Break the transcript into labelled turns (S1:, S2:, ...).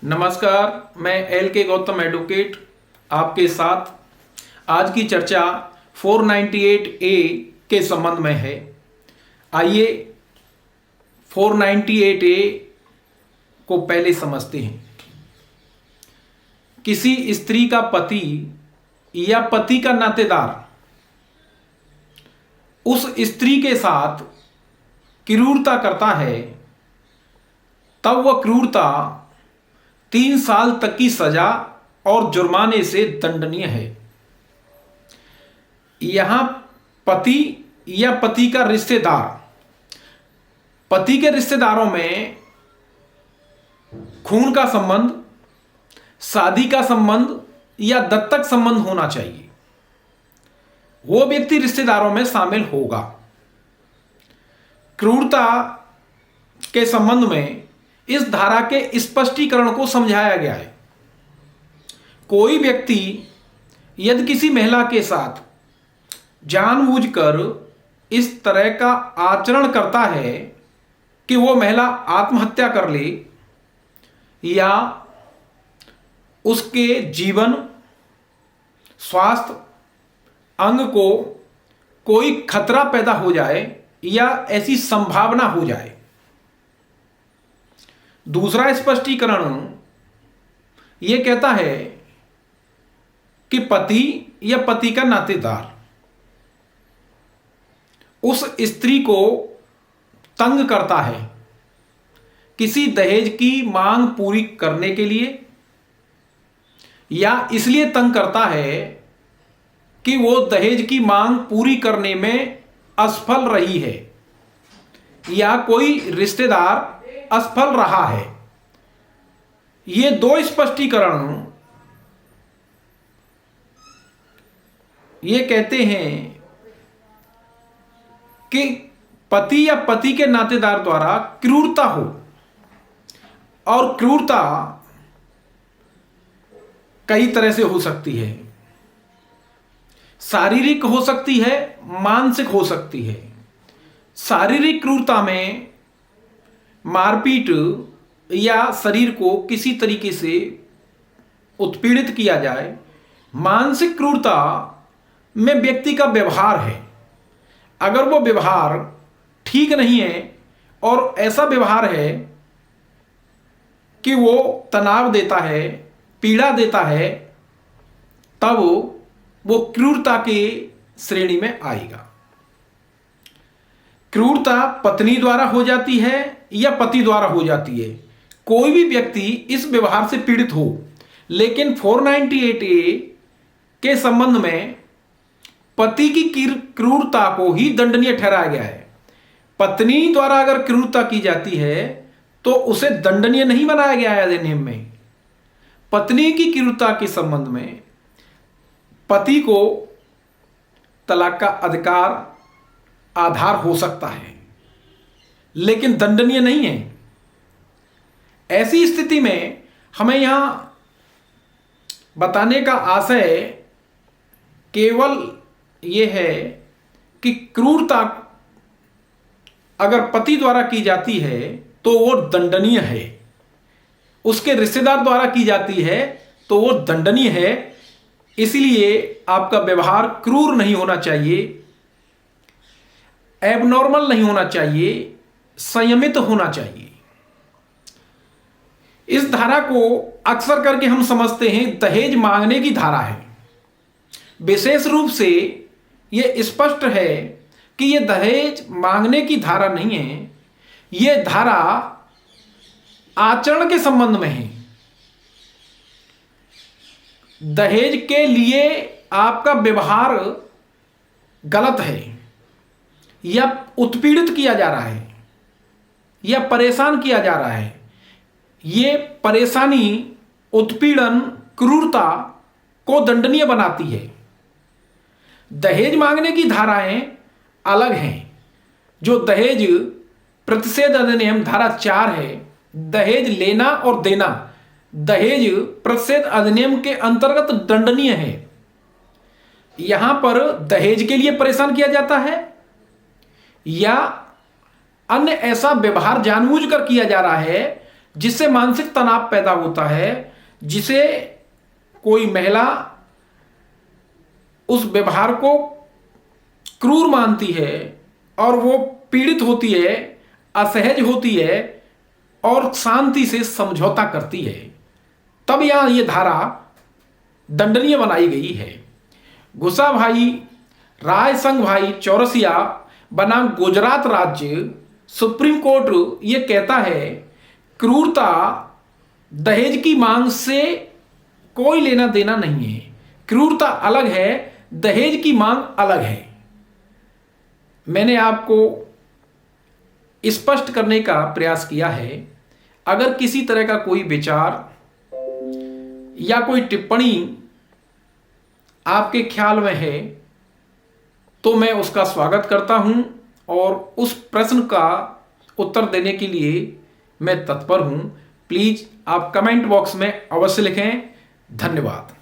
S1: नमस्कार, मैं एल के गौतम एडवोकेट आपके साथ। आज की चर्चा 498A के संबंध में है। आइए 498A को पहले समझते हैं। किसी स्त्री का पति या पति का नातेदार उस स्त्री के साथ क्रूरता करता है, तब वह क्रूरता 3 साल तक की सजा और जुर्माने से दंडनीय है। यहां पति या पति का रिश्तेदार, पति के रिश्तेदारों में खून का संबंध, शादी का संबंध या दत्तक संबंध होना चाहिए। वो व्यक्ति रिश्तेदारों में शामिल होगा। क्रूरता के संबंध में इस धारा के स्पष्टीकरण को समझाया गया है। कोई व्यक्ति यदि किसी महिला के साथ जानबूझकर इस तरह का आचरण करता है कि वो महिला आत्महत्या कर ले या उसके जीवन, स्वास्थ्य, अंग को कोई खतरा पैदा हो जाए या ऐसी संभावना हो जाए। दूसरा स्पष्टीकरण यह कहता है कि पति या पति का नातेदार उस स्त्री को तंग करता है किसी दहेज की मांग पूरी करने के लिए, या इसलिए तंग करता है कि वो दहेज की मांग पूरी करने में असफल रही है या कोई रिश्तेदार असफल रहा है। ये दो स्पष्टीकरण ये कहते हैं कि पति या पति के नातेदार द्वारा क्रूरता हो, और क्रूरता कई तरह से हो सकती है। शारीरिक हो सकती है, मानसिक हो सकती है। शारीरिक क्रूरता में मारपीट या शरीर को किसी तरीके से उत्पीड़ित किया जाए। मानसिक क्रूरता में व्यक्ति का व्यवहार है। अगर वो व्यवहार ठीक नहीं है और ऐसा व्यवहार है कि वो तनाव देता है, पीड़ा देता है, तब वो क्रूरता के श्रेणी में आएगा। क्रूरता पत्नी द्वारा हो जाती है या पति द्वारा हो जाती है। कोई भी व्यक्ति इस व्यवहार से पीड़ित हो, लेकिन 498A के संबंध में पति की क्रूरता को ही दंडनीय ठहराया गया है। पत्नी द्वारा अगर क्रूरता की जाती है तो उसे दंडनीय नहीं बनाया गया है अधिनियम में। पत्नी की क्रूरता के संबंध में पति को तलाक का अधिकार आधार हो सकता है, लेकिन दंडनीय नहीं है। ऐसी स्थिति में हमें यहां बताने का आशय केवल यह है कि क्रूरता अगर पति द्वारा की जाती है तो वो दंडनीय है, उसके रिश्तेदार द्वारा की जाती है तो वो दंडनीय है। इसलिए आपका व्यवहार क्रूर नहीं होना चाहिए, एबनॉर्मल नहीं होना चाहिए, संयमित होना चाहिए। इस धारा को अक्सर करके हम समझते हैं दहेज मांगने की धारा है। विशेष रूप से यह स्पष्ट है कि यह दहेज मांगने की धारा नहीं है। यह धारा आचरण के संबंध में है। दहेज के लिए आपका व्यवहार गलत है या उत्पीड़ित किया जा रहा है या परेशान किया जा रहा है। ये परेशानी, उत्पीड़न, क्रूरता को दंडनीय बनाती है। दहेज मांगने की धाराएं अलग हैं। जो दहेज प्रतिषेध अधिनियम धारा 4 है, दहेज लेना और देना दहेज प्रतिषेध अधिनियम के अंतर्गत दंडनीय है। यहां पर दहेज के लिए परेशान किया जाता है या अन्य ऐसा व्यवहार जानबूझकर किया जा रहा है जिससे मानसिक तनाव पैदा होता है, जिसे कोई महिला उस व्यवहार को क्रूर मानती है और वो पीड़ित होती है, असहज होती है और शांति से समझौता करती है, तब यहां ये धारा दंडनीय बनाई गई है। गुसाभाई राय संघ भाई चौरसिया बनाम गुजरात राज्य सुप्रीम कोर्ट ये कहता है, क्रूरता दहेज की मांग से कोई लेना देना नहीं है। क्रूरता अलग है, दहेज की मांग अलग है। मैंने आपको स्पष्ट करने का प्रयास किया है। अगर किसी तरह का कोई विचार या कोई टिप्पणी आपके ख्याल में है तो मैं उसका स्वागत करता हूं और उस प्रश्न का उत्तर देने के लिए मैं तत्पर हूं। प्लीज आप कमेंट बॉक्स में अवश्य लिखें। धन्यवाद।